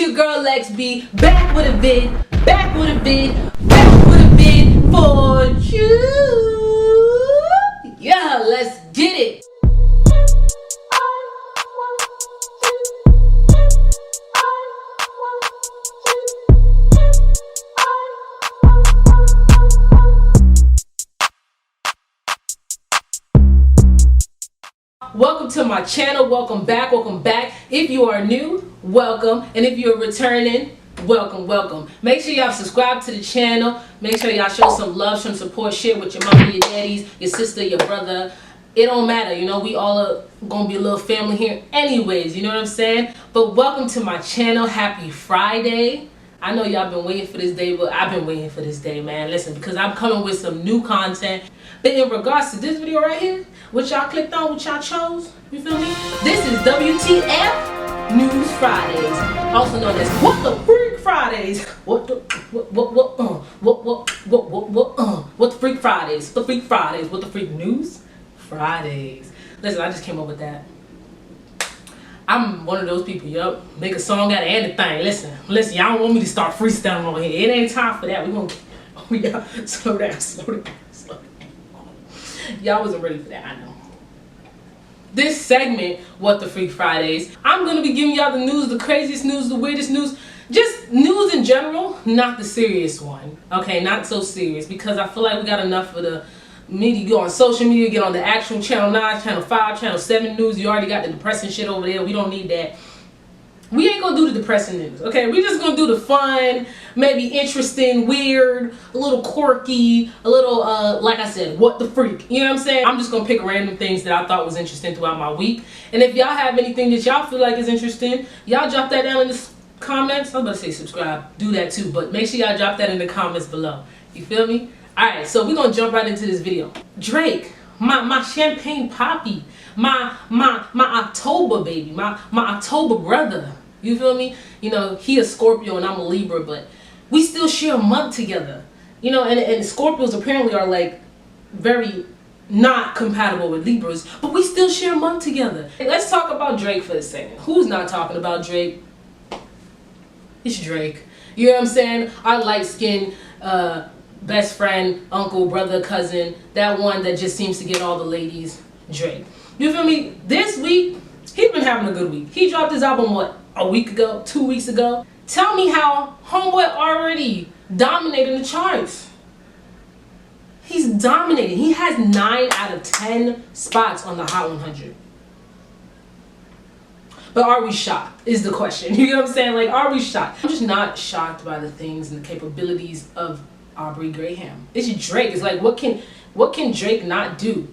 your girl Lex B, back with a vid, back with a vid, back with a vid for you. Yeah, let's get it. Welcome to my channel. Welcome back. Welcome back. If you are new, welcome. And if you're returning, welcome, welcome. Make sure y'all subscribe to the channel. Make sure y'all show some love, some support. Share with your mom, your daddies, your sister, your brother. It don't matter. You know, we all are going to be a little family here anyways. You know what I'm saying? But welcome to my channel. Happy Friday. I know y'all been waiting for this day, but I've been waiting for this day, man. Listen, because I'm coming with some new content. But in regards to this video right here, what y'all clicked on, what y'all chose, you feel me? This is WTF News Fridays, also known as What the Freak Fridays. What the Freak Fridays? The Freak Fridays. What the Freak News Fridays. Listen, I just came up with that. I'm one of those people, yup. Make a song out of anything. Listen, y'all don't want me to start freestyling over here. It ain't time for that. We gonna slow down. Y'all wasn't ready for that, I know. This segment, What the Freak Fridays, I'm gonna be giving y'all the news, the craziest news, the weirdest news, just news in general, not the serious one. Okay, not so serious, because I feel like we got enough of the media. Go on social media, get on the actual Channel 9, Channel 5, Channel 7 news. You already got the depressing shit over there. We don't need that. We ain't gonna do the depressing news, okay? We just gonna do the fun, maybe interesting, weird, a little quirky, a little, like I said, what the freak. You know what I'm saying? I'm just gonna pick random things that I thought was interesting throughout my week. And if y'all have anything that y'all feel like is interesting, y'all drop that down in the comments. I'm about to say subscribe. Do that too, but make sure y'all drop that in the comments below. You feel me? Alright, so we're gonna jump right into this video. Drake, my champagne poppy, my October baby, my October brother. You feel me? You know, he a Scorpio and I'm a Libra, but we still share a month together. You know, and Scorpios apparently are like very not compatible with Libras, but we still share a month together. Let's talk about Drake for a second. Who's not talking about Drake? It's Drake. You know what I'm saying? Our light-skinned best friend, uncle, brother, cousin, that one that just seems to get all the ladies, Drake. You feel me? This week, he's been having a good week. He dropped his album, what, a week ago, 2 weeks ago? Tell me how homeboy already dominating the charts. He's dominating. He has 9 out of 10 spots on the Hot 100. But are we shocked is the question. You know what I'm saying? Like, are we shocked? I'm just not shocked by the things and the capabilities of Aubrey Graham. It's Drake. It's like, what can Drake not do?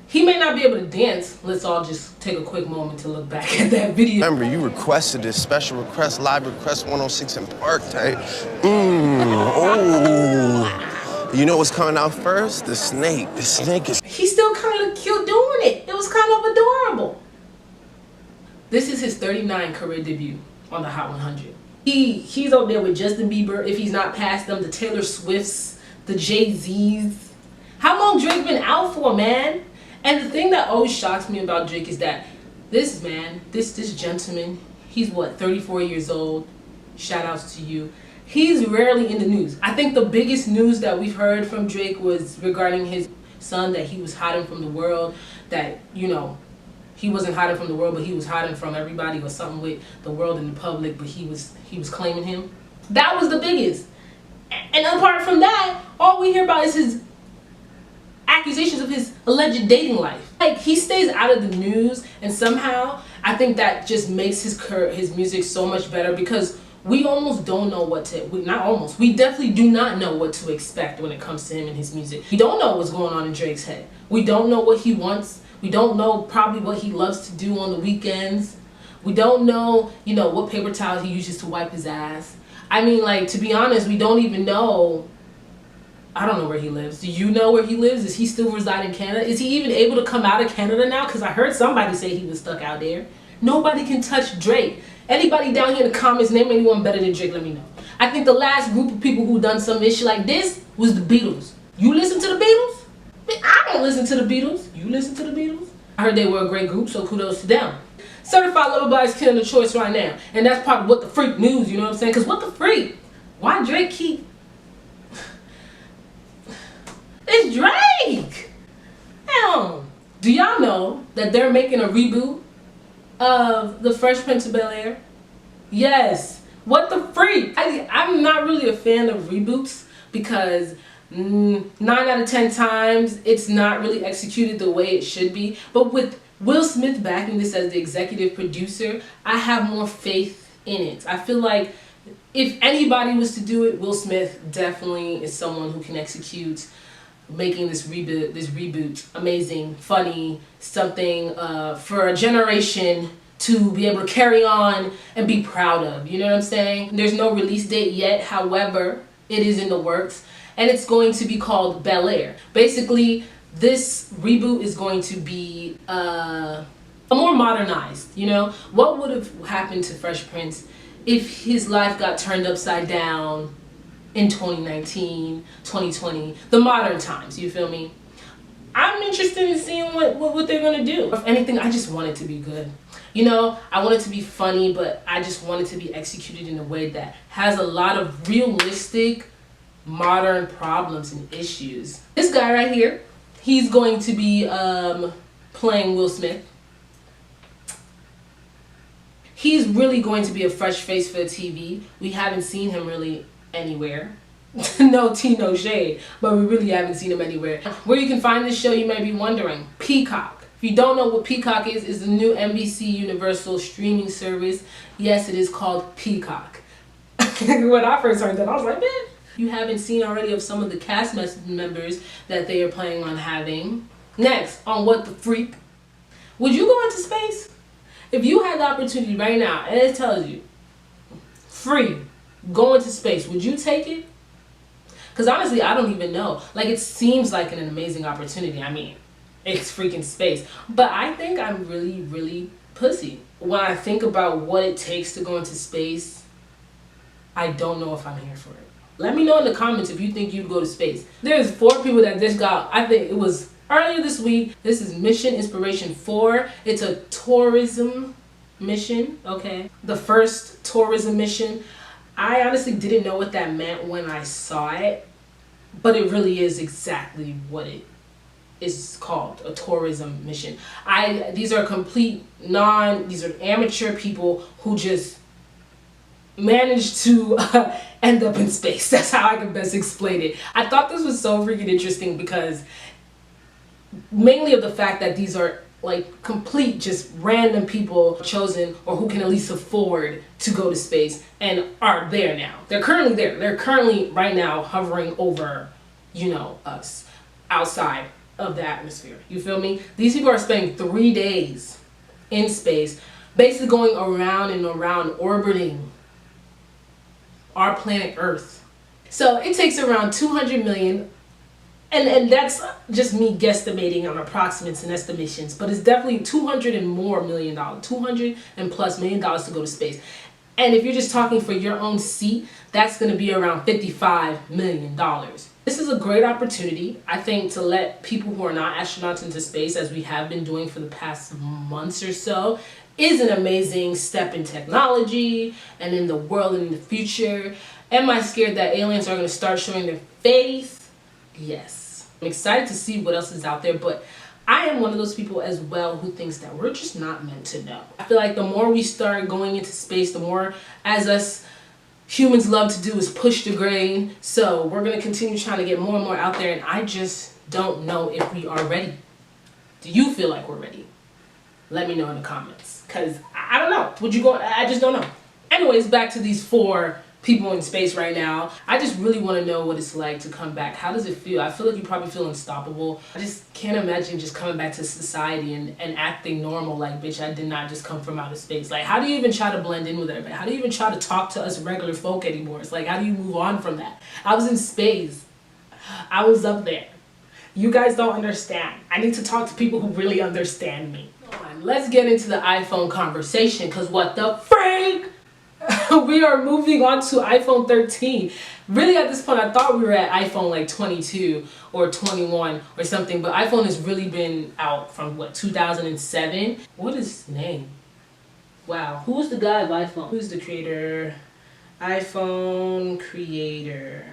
He may not be able to dance. Let's all just take a quick moment to look back at that video. Remember, you requested this special request, live request 106 in Park Type. Oh. You know what's coming out first? The snake. The snake is... He's still kind of cute doing it. It was kind of adorable. This is his 39 career debut on the Hot 100. He's up there with Justin Bieber, if he's not past them, the Taylor Swifts, the Jay-Z's. How long Drake been out for, man? And the thing that always shocks me about Drake is that this man, this gentleman, he's what, 34 years old. Shout outs to you. He's rarely in the news. I think the biggest news that we've heard from Drake was regarding his son, that he was hiding from the world, that, you know, he wasn't hiding from the world, but he was hiding from everybody or something with the world and the public, but he was claiming him. That was the biggest. And apart from that, all we hear about is his accusations of his alleged dating life. Like, he stays out of the news, and somehow I think that just makes his music so much better, because we almost don't know what to, we definitely do not know what to expect when it comes to him and his music. We don't know what's going on in Drake's head. We don't know what he wants. We don't know probably what he loves to do on the weekends. We don't know, you know, what paper towel he uses to wipe his ass. I mean, like, to be honest, we don't even know. I don't know where he lives. Do you know where he lives? Does he still reside in Canada? Is he even able to come out of Canada now? Because I heard somebody say he was stuck out there. Nobody can touch Drake. Anybody down here in the comments, name anyone better than Drake, let me know. I think the last group of people who done some shit like this was the Beatles. You listen to the Beatles? I don't listen to the Beatles. You listen to the Beatles? I heard they were a great group, so kudos to them. Certified Lover Boy is killing the choice right now. And that's probably what the freak news, you know what I'm saying? Because what the freak? Why Drake keep... It's Drake! Hell, do y'all know that they're making a reboot of The Fresh Prince of Bel-Air? Yes. What the freak? I'm not really a fan of reboots because 9 out of 10 times it's not really executed the way it should be. But with Will Smith backing this as the executive producer, I have more faith in it. I feel like if anybody was to do it, Will Smith definitely is someone who can execute making this reboot amazing, funny, something for a generation to be able to carry on and be proud of. You know what I'm saying? There's no release date yet, however, it is in the works, and it's going to be called Bel-Air. Basically, this reboot is going to be a more modernized, you know? What would have happened to Fresh Prince if his life got turned upside down in 2019, 2020, the modern times, you feel me? I'm interested in seeing what they're gonna do. If anything, I just want it to be good. You know, I want it to be funny, but I just want it to be executed in a way that has a lot of realistic, modern problems and issues. This guy right here, he's going to be playing Will Smith. He's really going to be a fresh face for the TV. We haven't seen him really anywhere. No tea, no shade, but we really haven't seen him anywhere. Where you can find this show, you may be wondering. Peacock. If you don't know what Peacock is the new NBC Universal streaming service. Yes, it is called Peacock. When I first heard that, I was like, man. You haven't seen already of some of the cast members that they are planning on having. Next, on What the Freak. Would you go into space? If you had the opportunity right now, and it tells you, free, go into space, would you take it? Because honestly, I don't even know. Like, it seems like an amazing opportunity. I mean, it's freaking space. But I think I'm really, really pussy. When I think about what it takes to go into space, I don't know if I'm here for it. Let me know in the comments if you think you'd go to space. There's 4 people that just got, I think it was earlier this week. This is Mission Inspiration 4. It's a tourism mission, okay? The first tourism mission. I honestly didn't know what that meant when I saw it, but it really is exactly what it is called, a tourism mission. These are these are amateur people who just managed to end up in space. That's how I can best explain it. I thought this was so freaking interesting because mainly of the fact that these are like complete just random people chosen or who can at least afford to go to space and are there now. They're currently there. They're currently right now hovering over, you know, us outside of the atmosphere. You feel me? These people are spending 3 days in space, basically going around and around orbiting our planet Earth. So it takes around 200 million. And that's just me guesstimating on approximates and estimations, but it's definitely $200 and more million, $200 and plus million to go to space. And if you're just talking for your own seat, that's going to be around $55 million. This is a great opportunity, I think, to let people who are not astronauts into space, as we have been doing for the past months or so, is an amazing step in technology and in the world and in the future. Am I scared that aliens are going to start showing their face? Yes. I'm excited to see what else is out there, but I am one of those people as well who thinks that we're just not meant to know. I feel like the more we start going into space, the more, as us humans love to do, is push the grain. So we're going to continue trying to get more and more out there, and I just don't know if we are ready. Do you feel like we're ready? Let me know in the comments, because I don't know. Would you go? I just don't know. Anyways, back to these 4 people in space right now. I just really want to know what it's like to come back. How does it feel? I feel like you probably feel unstoppable. I just can't imagine just coming back to society and acting normal like, bitch, I did not just come from outer space. Like, how do you even try to blend in with everybody? How do you even try to talk to us regular folk anymore? It's like, how do you move on from that? I was in space. I was up there. You guys don't understand. I need to talk to people who really understand me. Let's get into the iPhone conversation, because what the freak? We are moving on to iPhone 13. Really, at this point, I thought we were at iPhone like 22 or 21 or something, but iPhone has really been out from, what, 2007? What is his name? Wow. Who's the guy of iPhone? Who's the creator? iPhone creator.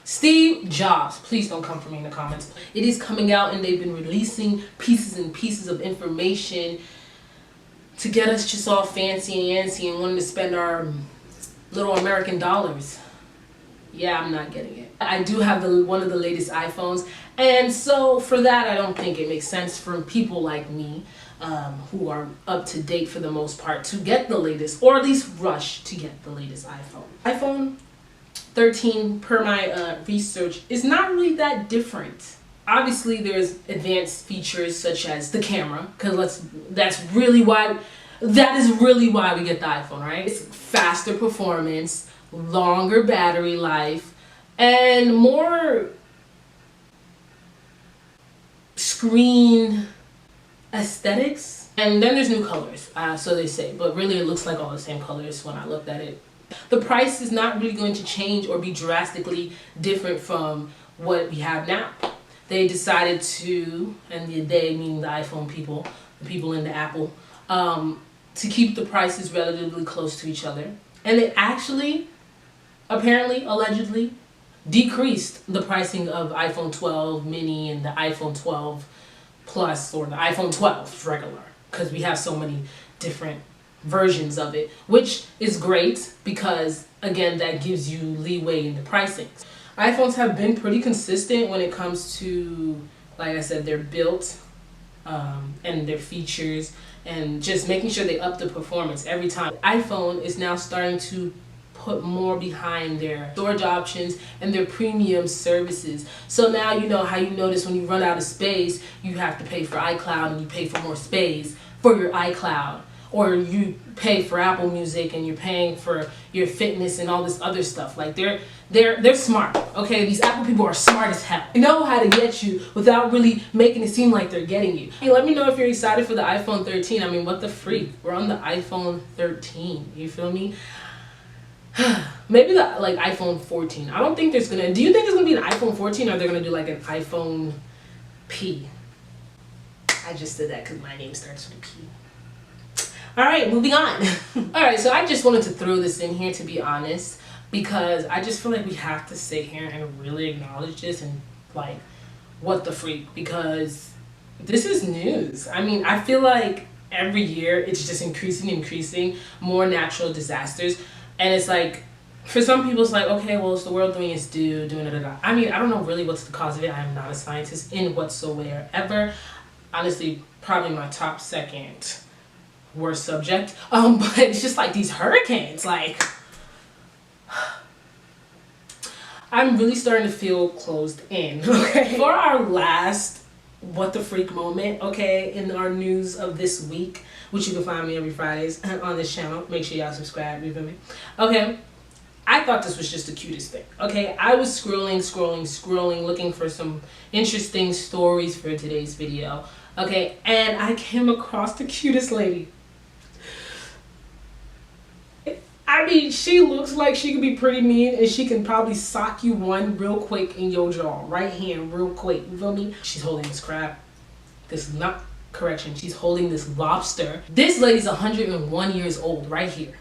Steve Jobs. Please don't come for me in the comments. It is coming out and they've been releasing pieces and pieces of information to get us just all fancy and antsy and wanting to spend our little American dollars. Yeah, I'm not getting it. I do have one of the latest iPhones, and so for that I don't think it makes sense for people like me who are up to date for the most part to get the latest, or at least rush to get the latest iPhone. iPhone 13, per my research, is not really that different. Obviously there's advanced features such as the camera, because that is really why we get the iPhone, right? It's faster performance, longer battery life, and more screen aesthetics. And then there's new colors, so they say, but really it looks like all the same colors when I looked at it. The price is not really going to change or be drastically different from what we have now. They decided to, and they meaning the iPhone people, the people in the Apple, to keep the prices relatively close to each other. And it actually, apparently, allegedly, decreased the pricing of iPhone 12 mini and the iPhone 12 Plus, or the iPhone 12 regular, because we have so many different versions of it, which is great because, again, that gives you leeway in the pricing. iPhones have been pretty consistent when it comes to, like I said, their built and their features, and just making sure they up the performance every time. iPhone is now starting to put more behind their storage options and their premium services. So now you know how you notice when you run out of space, you have to pay for iCloud and you pay for more space for your iCloud. Or you pay for Apple Music and you're paying for your fitness and all this other stuff. Like they're smart, okay? These Apple people are smart as hell. They know how to get you without really making it seem like they're getting you. Hey, let me know if you're excited for the iPhone 13. I mean, what the freak? We're on the iPhone 13. You feel me? Maybe the iPhone 14. I don't think there's gonna. Do you think there's gonna be an iPhone 14, or they're gonna do like an iPhone P? I just did that because my name starts with a P. Alright, moving on. Alright, so I just wanted to throw this in here, to be honest, because I just feel like we have to sit here and really acknowledge this and like, what the freak, because this is news. I mean, I feel like every year it's just increasing, more natural disasters, and it's like, for some people it's like, okay, well, it's the world doing its due, doing it. I mean, I don't know really what's the cause of it. I am not a scientist in whatsoever. Honestly, probably my top second worst subject, but it's just like these hurricanes, like I'm really starting to feel closed in, okay? For our last what the freak moment, okay, in our news of this week, which you can find me every Fridays on this channel. Make sure y'all subscribe, you feel me? Okay, I thought this was just the cutest thing, okay? I was scrolling, looking for some interesting stories for today's video, okay, and I came across the cutest lady. I mean, she looks like she could be pretty mean, and she can probably sock you one real quick in your jaw, right hand, real quick, you feel me? She's holding this crab. She's holding this lobster. This lady's 101 years old right here.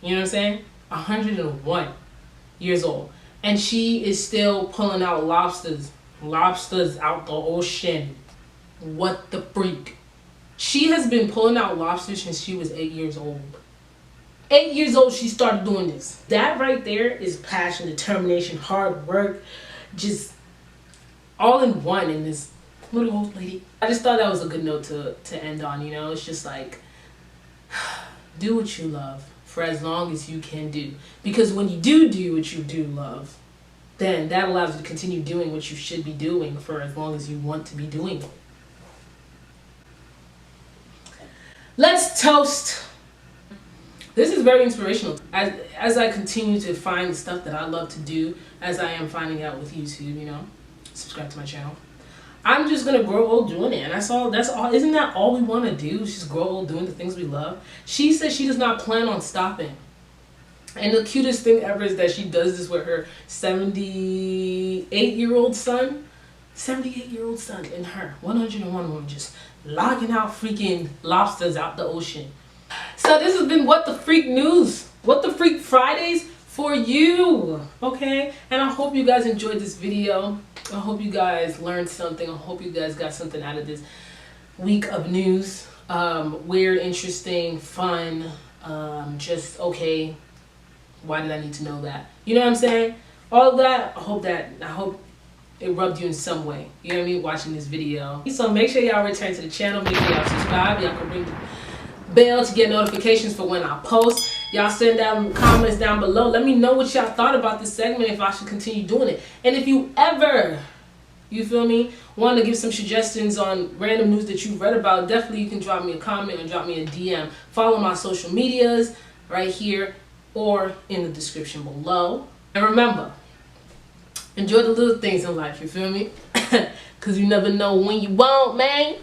You know what I'm saying? 101 years old. And she is still pulling out lobsters out the ocean. What the freak? She has been pulling out lobsters since she was 8 years old. 8 years old, she started doing this. That right there is passion, determination, hard work, just all in one in this little old lady. I just thought that was a good note to end on, you know? It's just like, do what you love for as long as you can do. Because when you do what you do love, then that allows you to continue doing what you should be doing for as long as you want to be doing it. Let's toast. This is very inspirational. As I continue to find the stuff that I love to do, as I am finding out with YouTube, you know, subscribe to my channel. I'm just gonna grow old doing it, and that's all. Isn't that all we want to do? Is just grow old doing the things we love. She says she does not plan on stopping. And the cutest thing ever is that she does this with her 78-year-old son. 78-year-old son and her 101 woman just logging out freaking lobsters out the ocean. So This has been What the Freak News. What the Freak Fridays for you. Okay? And I hope you guys enjoyed this video. I hope you guys learned something. I hope you guys got something out of this week of news. Weird, interesting, fun, just okay. Why did I need to know that? You know what I'm saying? All of that, I hope it rubbed you in some way. You know what I mean? Watching this video. So make sure y'all return to the channel. Make sure y'all subscribe. Y'all can ring the bell to get notifications for when I post. Y'all send down comments down below. Let me know what y'all thought about this segment, if I should continue doing it. And if you ever, you feel me, want to give some suggestions on random news that you've read about, definitely you can drop me a comment or drop me a DM. Follow my social medias right here or in the description below. And remember, enjoy the little things in life, you feel me? Because you never know when you won't, man.